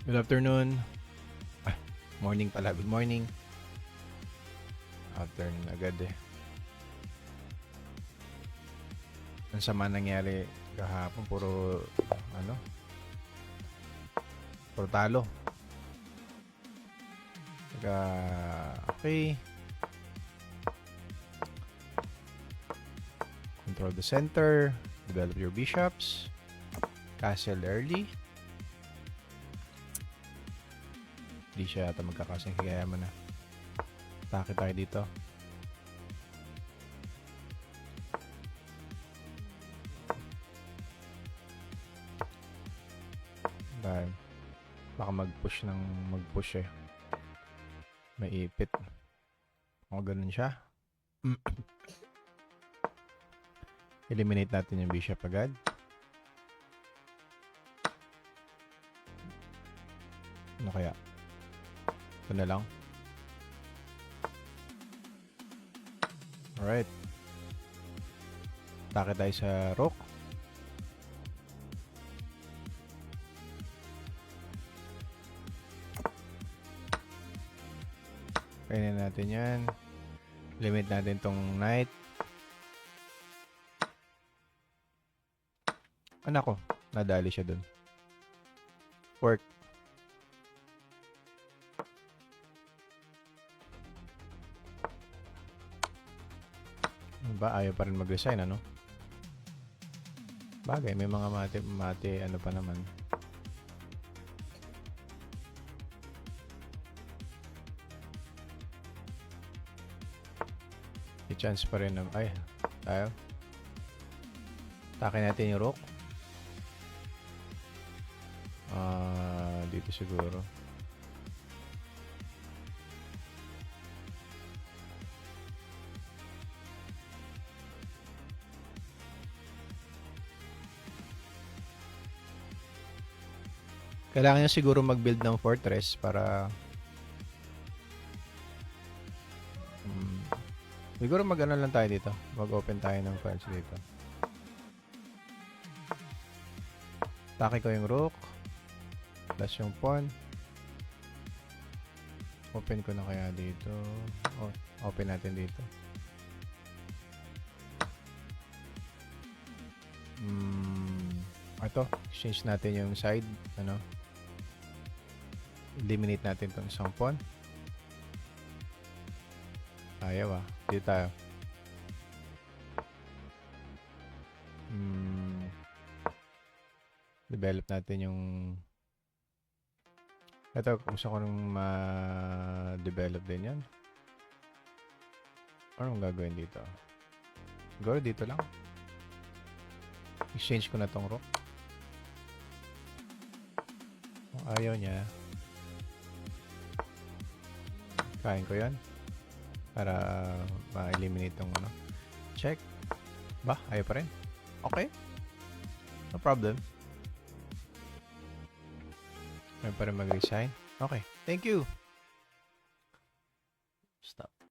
Good afternoon. Morning pala. Good morning. Afternoon agad eh. Ang sama nangyari kahapon. Puro talo. Okay. Control the center. Develop your bishops. Castle early. Hindi siya yata magkakasing, kaya mo na. Atake tayo dito. Dahil baka mag-push eh. May ipit. O ganun siya. Eliminate natin yung bishop agad. Ano kaya? Ito na lang. Alright. Atake tayo sa rook. Kainin natin yan. Limit natin tong knight. Anak ko, nadali siya dun. Work. Ba, ayaw pa rin mag-resign, ano? Bagay, may mga mate, ano pa naman. May chance pa rin na, ay, tayo. Atake natin yung rook. Dito siguro. Kailangan nyo siguro mag-build ng fortress para siguro mag-ano lang tayo dito. Mag-open tayo ng files dito. Atake ko yung rook. Plus yung pawn. Open ko na kaya dito. Oh, open natin dito. Ito, exchange natin yung side. Ano? Eliminate natin itong isang pawn. Ayaw ah. Dito tayo. Develop natin yung ito, gusto ko nung ma-develop din yan. Anong gagawin dito? Siguro dito lang. Exchange ko na tong rook. Kung ayaw niya, kain ko yan. Para ma-eliminate tong ano. Check. Ba? Ayaw pa rin. Okay. No problem. May pa rin mag-resign. Okay. Thank you.